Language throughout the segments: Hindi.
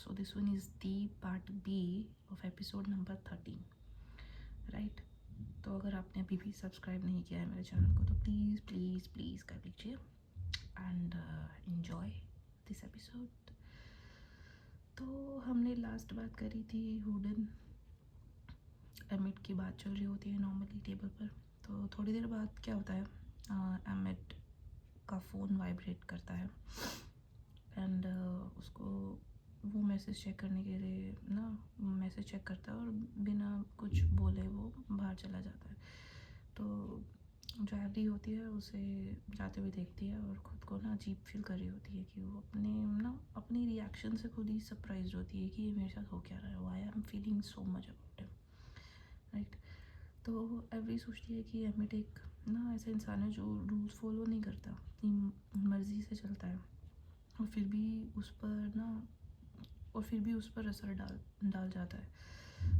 So this one is the part B of episode number 13, right? तो अगर आपने अभी भी सब्सक्राइब नहीं किया है मेरे चैनल को तो प्लीज़ प्लीज़ प्लीज़ कर लीजिए एंड इन्जॉय दिस एपिसोड। तो हमने लास्ट बात करी थी हुडन एमिट की बात चल रही होती है नॉर्मली टेबल पर। तो थोड़ी देर बाद क्या होता है, एमिट का फ़ोन वाइब्रेट करता है एंड उसको वो मैसेज चेक करने के लिए ना मैसेज चेक करता है और बिना कुछ बोले वो बाहर चला जाता है। तो जो एवरी होती है उसे जाते हुए देखती है और ख़ुद को ना अजीब फील कर रही होती है कि वो अपनी रिएक्शन से खुद ही सरप्राइज होती है कि ये मेरे साथ हो क्या रहा है, why I am feeling so much about him, right. तो एवरी सोचती है कि एमिट एक ना ऐसा इंसान है जो रूल्स फॉलो नहीं करता, अपनी मर्ज़ी से चलता है और फिर भी उस पर असर डाल जाता है।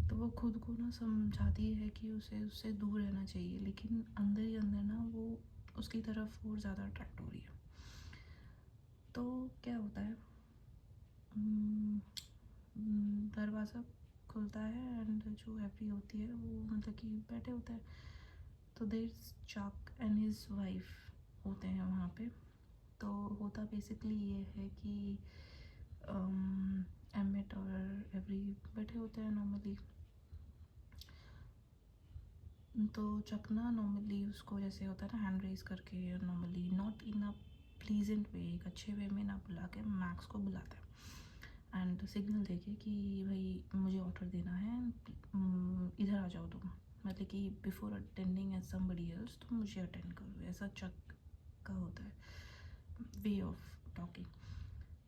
तो वो खुद को ना समझाती है कि उसे उससे दूर रहना चाहिए, लेकिन अंदर ही अंदर ना वो उसकी तरफ और ज़्यादा अट्रैक्ट हो रही है। तो क्या होता है, दरवाज़ा खुलता है एंड जो एवरी होती है वो मतलब कि बैठे होते हैं। तो there Chuck and his wife होते हैं वहाँ पे। तो होता बेसिकली ये है कि एमिट और एवरी बैठे होते हैं नॉर्मली। तो चक ना नॉर्मली उसको जैसे होता है ना हैंड रेज करके, normally not in a pleasant way, एक अच्छे वे में ना बुला के मैक्स को बुलाता है एंड सिग्नल देके कि भाई मुझे ऑर्डर देना है, इधर आ जाओ तुम, मतलब कि before attending as somebody else तुम मुझे अटेंड करो, ऐसा चक का होता है वे ऑफ टॉकिंग।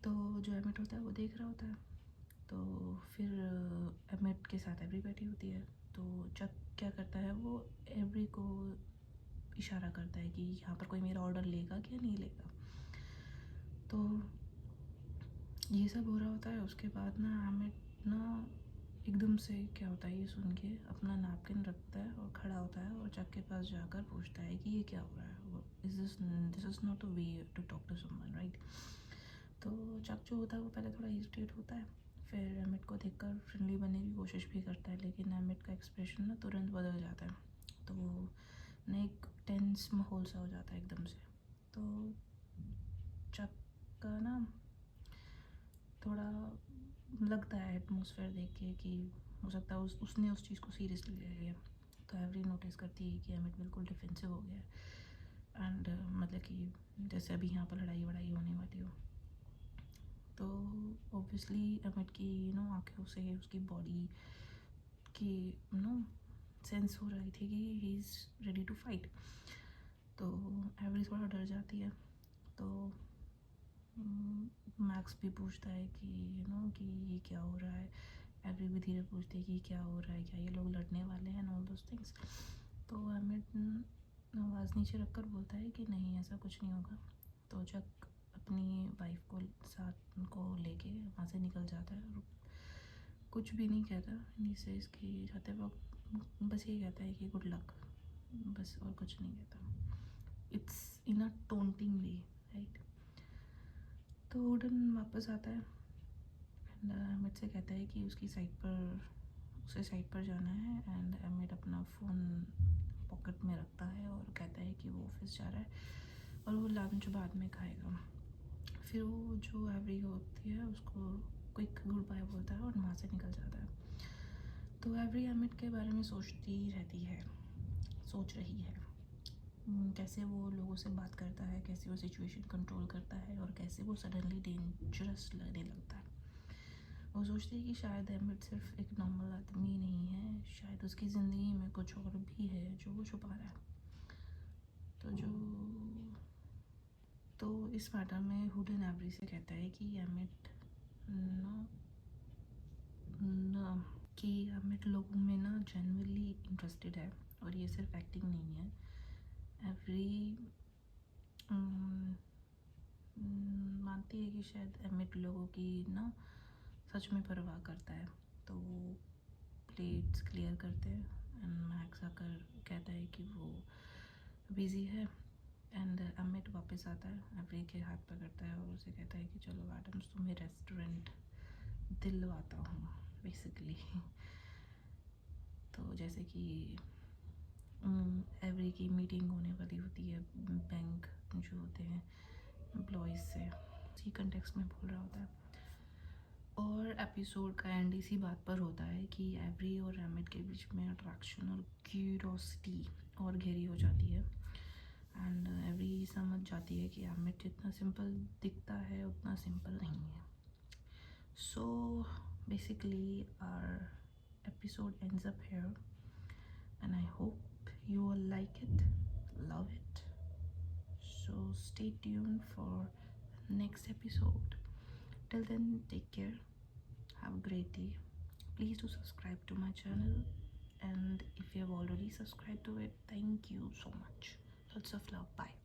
तो जो एमिट होता है वो देख रहा होता है। तो फिर एमिट के साथ एवरी बैठी होती है। तो चक क्या करता है, वो एवरी को इशारा करता है कि यहाँ पर कोई मेरा ऑर्डर लेगा क्या नहीं लेगा। तो ये सब हो रहा होता है। उसके बाद ना एमिट ना एकदम से क्या होता है ये सुन के अपना नैपकिन रखता है और खड़ा होता है और चक के पास जाकर पूछता है कि ये क्या हो रहा है, this is not a way to talk to someone, right. तो चक जो होता है वो पहले थोड़ा हेजिटेट होता है, फिर एमिट को देखकर फ्रेंडली बनने की कोशिश भी करता है, लेकिन एमिट का एक्सप्रेशन ना तुरंत बदल जाता है। तो वो ना एक टेंस माहौल सा हो जाता है एकदम से। तो चक का ना थोड़ा लगता है एटमॉस्फेयर देख के कि हो सकता है उसने उस चीज़ को सीरियसली ले लिया। तो एवरी नोटिस करती है कि एमिट बिल्कुल डिफेंसिव हो गया है एंड मतलब कि जैसे अभी यहाँ पर लड़ाई वड़ाई होने वाली हो। तो ऑब्वियसली एमिट की आँखों से उसकी बॉडी की सेंस हो रही थी कि he is ready to fight. तो एवरी थोड़ा डर जाती है। तो मैक्स भी पूछता है कि कि ये क्या हो रहा है। एवरी भी धीरे पूछती है कि क्या हो रहा है, क्या ये लोग लड़ने वाले हैं, ऑल दोस थिंग्स। तो एमिट आवाज़ नीचे रखकर बोलता है कि नहीं ऐसा कुछ नहीं होगा। तो जब अपनी वाइफ को साथ को लेके वहाँ से निकल जाता है और कुछ भी नहीं कहता, नीचे इसकी जाते वक्त बस ये कहता है कि गुड लक, बस और कुछ नहीं कहता। It's in a taunting way, right. तो वुडन वापस आता है एंड अमित से कहता है कि उसे साइड पर जाना है एंड अमित अपना फ़ोन पॉकेट में रखता है और कहता है कि वो ऑफिस जा रहा है और वो लंच बाद में खाएगा। फिर वो जो एवरी होती है उसको क्विक गुड बाय बोलता है और वहाँ से निकल जाता है। तो एवरी अमित के बारे में सोच रही है कैसे वो लोगों से बात करता है, कैसे वो सिचुएशन कंट्रोल करता है और कैसे वो सडनली डेंजरस लगने लगता है। वो सोचती है कि शायद एमिट सिर्फ एक नॉर्मल आदमी नहीं है, शायद उसकी ज़िंदगी में कुछ और भी है जो वो छुपा रहा है। तो इस मैटर में हुडन एवरी से कहता है कि एमिट ना ना कि एमिट लोगों में ना जेन्युइनली इंटरेस्टेड है और ये सिर्फ एक्टिंग नहीं है। एवरी मानती है कि शायद एमिट लोगों की ना सच में परवाह करता है। तो वो प्लेट्स क्लियर करते हैं एंड मैक्स आकर कहता है कि वो बिज़ी है एंड अमित वापस आता है, एवरी के हाथ पकड़ता है और उसे कहता है कि चलो एडम्स तुम्हें रेस्टोरेंट दिलवाता हूँ बेसिकली। तो जैसे कि एवरी की मीटिंग होने वाली होती है बैंक जो होते हैं एम्प्लॉयज़ से, इसी कंटेक्स्ट में बोल रहा होता है। और एपिसोड का एंड इसी बात पर होता है कि एवरी और एमिट के बीच में अट्रैक्शन और क्यूरोसिटी और गहरी हो जाती है। एंड एवरी समझ जाती है कि एमिट जितना सिंपल दिखता है उतना सिंपल नहीं है। So basically our episode ends up here, and I hope you all like it, love it. So stay tuned for next episode. Till then, take care, have a great day. Please do subscribe to my channel, and if you have already subscribed to it, thank you so much. Lots of love. Bye.